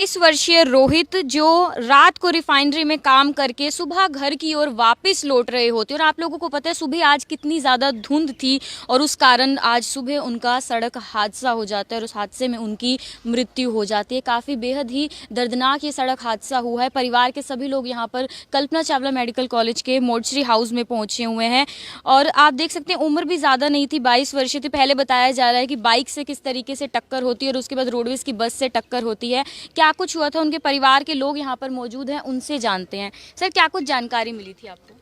22 वर्षीय रोहित जो रात को रिफाइनरी में काम करके सुबह घर की ओर वापस लौट रहे होते, और आप लोगों को पता है सुबह आज कितनी ज़्यादा धुंध थी और उस कारण आज सुबह उनका सड़क हादसा हो जाता है और उस हादसे में उनकी मृत्यु हो जाती है। काफ़ी बेहद ही दर्दनाक ये सड़क हादसा हुआ है। परिवार के सभी लोग यहाँ पर कल्पना चावला मेडिकल कॉलेज के मोर्चरी हाउस में पहुँचे हुए हैं और आप देख सकते हैं उम्र भी ज़्यादा नहीं थी, 22 वर्ष थी। पहले बताया जा रहा है कि बाइक से किस तरीके से टक्कर होती है और उसके बाद रोडवेज़ की बस से टक्कर होती है। क्या कुछ हुआ था, उनके परिवार के लोग यहाँ पर मौजूद हैं, उनसे जानते हैं। सर, क्या कुछ जानकारी मिली थी आपको?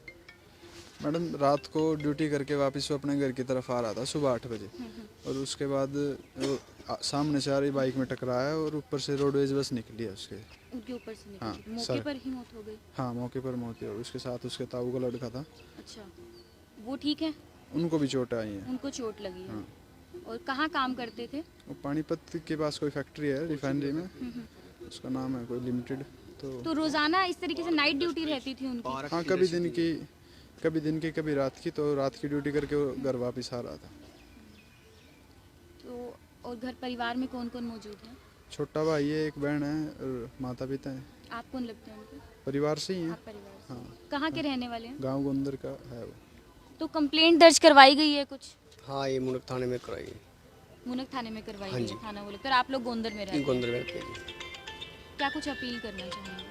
मैडम, रात को ड्यूटी करके वापस वो अपने घर की तरफ आ रहा था सुबह 8 बजे और उसके बाद वो सामने से आ रही बाइक में टकराया और ऊपर से रोडवेज बस निकली है उनके ऊपर से निकली। हाँ, मौके पर ही मौत हो गई? हाँ, मौके पर मौत हो गई। उसके साथ उसके ताऊ का लड़का था। अच्छा, वो ठीक है? उनको भी चोट आई है। उनको चोट लगी है। हाँ। और कहाँ काम करते थे? वो पानीपत के पास कोई फैक्ट्री है रिफाइनरी में, उसका नाम है कोई लिमिटेड। तो रोजाना इस तरीके से नाइट ड्यूटी रहती थी उनकी? हाँ, कभी दिन की कभी रात की। तो रात की ड्यूटी करके वो घर वापस आ रहा था। तो और घर परिवार में कौन कौन मौजूद है? छोटा भाई है, एक बहन है और माता पिता है। आप कौन लगते हैं उनको? परिवार से ही है। आप परिवार से? हाँ। कहाँ के रहने वाले हैं? गाँव गोंदर का है वो। तो कंप्लेंट दर्ज करवाई गई है कुछ? हाँ, ये मुनक थाने में कराई है। मुनक थाने में करवाई हाँ गई जी। है, थाना बोले। पर आप लोग गोंदर में रहते हैं? गोंदर में रहते हैं। क्या कुछ अपील करना चाहेंगे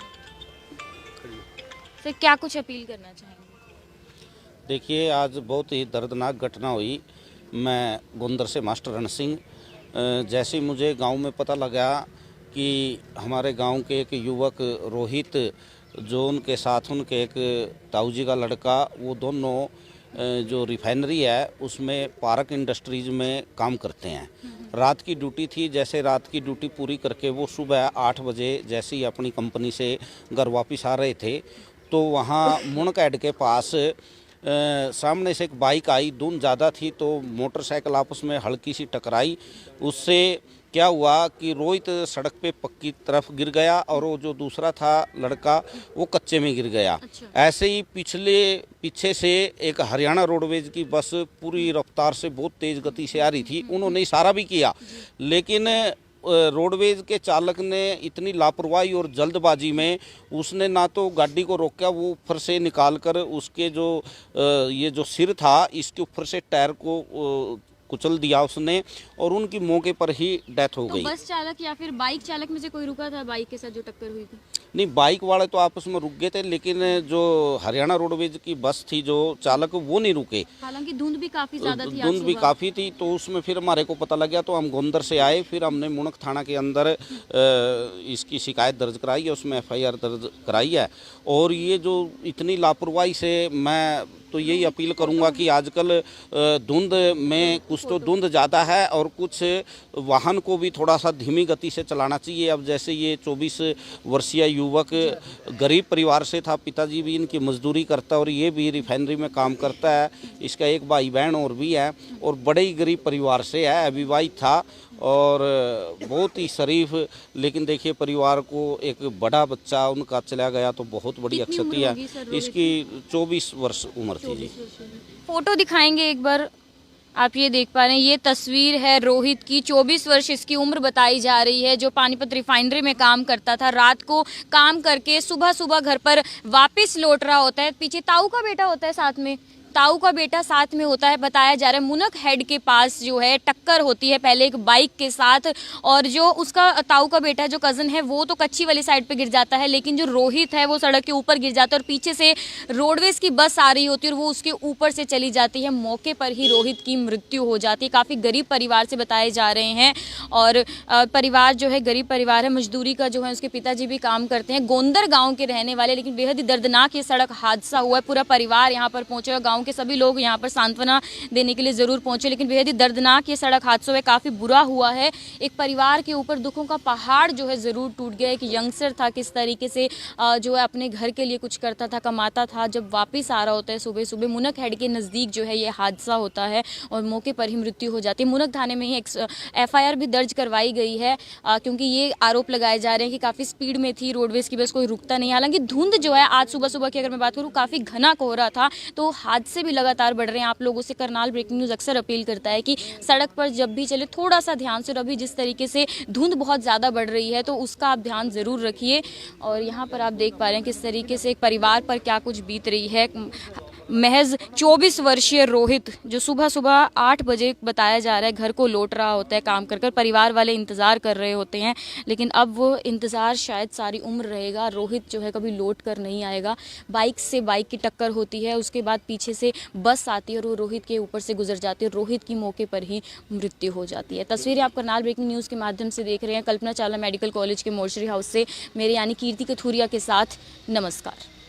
सर? क्या कुछ अपील करना चाहेंगे? देखिए, आज बहुत ही दर्दनाक घटना हुई। मैं गोंदर से मास्टर रण सिंह। जैसे ही मुझे गांव में पता लगा कि हमारे गांव के एक युवक रोहित, जो उनके साथ उनके एक ताऊ जी का लड़का, वो दोनों जो रिफाइनरी है उसमें पार्क इंडस्ट्रीज में काम करते हैं। रात की ड्यूटी थी। जैसे रात की ड्यूटी पूरी करके वो सुबह 8 बजे जैसे ही अपनी कंपनी से घर वापस आ रहे थे तो वहाँ मुनकैड के पास सामने से एक बाइक आई। धुंध ज़्यादा थी तो मोटरसाइकिल आपस में हल्की सी टकराई। उससे क्या हुआ कि रोहित सड़क पे पक्की तरफ गिर गया और वो जो दूसरा था लड़का वो कच्चे में गिर गया। अच्छा। ऐसे ही पीछे से एक हरियाणा रोडवेज की बस पूरी रफ्तार से बहुत तेज़ गति से आ रही थी। उन्होंने इशारा भी किया, लेकिन रोडवेज के चालक ने इतनी लापरवाही और जल्दबाजी में उसने ना तो गाड़ी को रोका, वो ऊपर से निकालकर उसके जो ये जो सिर था इसके ऊपर से टायर को कुचल दिया उसने और उनकी मौके पर ही डेथ हो गई। तो बस चालक या फिर बाइक चालक में से कोई रुका था बाइक के साथ जो टक्कर हुई थी? नहीं, बाइक वाले तो आपस में रुक गए थे, लेकिन जो हरियाणा रोडवेज की बस थी जो चालक वो नहीं रुके। हालांकि धुंध भी काफी ज्यादा थी। धुंध भी काफ़ी थी। तो उसमें फिर हमारे को पता लगा तो हम गोंदर से आए। फिर हमने मुनक थाना के अंदर इसकी शिकायत दर्ज कराई है, उसमें FIR दर्ज कराई है। और ये जो इतनी लापरवाही से, मैं तो यही अपील करूंगा कि आजकल धुंध में कुछ तो धुंध ज़्यादा है और कुछ वाहन को भी थोड़ा सा धीमी गति से चलाना चाहिए। अब जैसे ये 24 वर्षीय युवक गरीब परिवार से था, पिताजी भी इनकी मजदूरी करता है और ये भी रिफाइनरी में काम करता है। इसका एक भाई बहन और भी है और बड़े ही गरीब परिवार से है, अविवाहित था और बहुत ही शरीफ। लेकिन देखिए, परिवार को एक बड़ा बच्चा उनका चला गया तो बहुत बड़ी क्षति है। इसकी 24 वर्ष उम्र थी जी। फोटो दिखाएंगे एक बार। आप ये देख पा रहे हैं, ये तस्वीर है रोहित की। 24 वर्ष इसकी उम्र बताई जा रही है, जो पानीपत रिफाइनरी में काम करता था। रात को काम करके सुबह सुबह घर पर वापस लौट रहा होता है। पीछे ताऊ का बेटा होता है, साथ में ताऊ का बेटा साथ में होता है। बताया जा रहा है मुनक हेड के पास जो है टक्कर होती है पहले एक बाइक के साथ, और जो उसका ताऊ का बेटा जो कजन है वो तो कच्ची वाली साइड पे गिर जाता है, लेकिन जो रोहित है वो सड़क के ऊपर गिर जाता है और पीछे से रोडवेज की बस आ रही होती है और वो उसके ऊपर से चली जाती है। मौके पर ही रोहित की मृत्यु हो जाती है। काफ़ी गरीब परिवार से बताए जा रहे हैं और परिवार जो है गरीब परिवार है, मजदूरी का जो है उसके पिताजी भी काम करते हैं, गोंदर गाँव के रहने वाले। लेकिन बेहद ही दर्दनाक ये सड़क हादसा हुआ है। पूरा परिवार यहाँ पर पहुँचे और गाँव के सभी लोग यहाँ पर सांत्वना देने के लिए जरूर पहुंचे। लेकिन बेहद ही दर्दनाक ये सड़क हादसा है, काफी बुरा हुआ है। एक परिवार के ऊपर दुखों का पहाड़ जो है जरूर टूट गया। एक यंगस्टर था, किस तरीके से जो है अपने घर के लिए कुछ करता था, कमाता था, जब वापस आ रहा होता है सुबह सुबह मुनक हेड के नजदीक जो है ये हादसा होता है और मौके पर ही मृत्यु हो जाती है। मुनक थाने में ही FIR भी दर्ज करवाई गई है क्योंकि ये आरोप लगाए जा रहे हैं कि काफी स्पीड में थी रोडवेज की बस, कोई रुकता नहीं। हालांकि धुंध जो है आज सुबह सुबह की अगर मैं बात करूँ काफी घना कोहरा था, तो हादसा हादसे भी लगातार बढ़ रहे हैं। आप लोगों से करनाल ब्रेकिंग न्यूज़ अक्सर अपील करता है कि सड़क पर जब भी चले थोड़ा सा ध्यान से, और अभी जिस तरीके से धुंध बहुत ज़्यादा बढ़ रही है तो उसका आप ध्यान ज़रूर रखिए। और यहाँ पर आप देख पा रहे हैं किस तरीके से एक परिवार पर क्या कुछ बीत रही है। महज 24 वर्षीय रोहित, जो सुबह सुबह 8 बजे बताया जा रहा है घर को लौट रहा होता है काम कर कर, परिवार वाले इंतज़ार कर रहे होते हैं, लेकिन अब वो इंतज़ार शायद सारी उम्र रहेगा। रोहित जो है कभी लौट कर नहीं आएगा। बाइक से बाइक की टक्कर होती है, उसके बाद पीछे से बस आती है और वो रोहित के ऊपर से गुजर जाती है। रोहित की मौके पर ही मृत्यु हो जाती है। तस्वीरें आप करनाल ब्रेकिंग न्यूज़ के माध्यम से देख रहे हैं कल्पना चावला मेडिकल कॉलेज के मोर्चरी हाउस से। मेरे यानी कीर्ति कथूरिया के साथ, नमस्कार।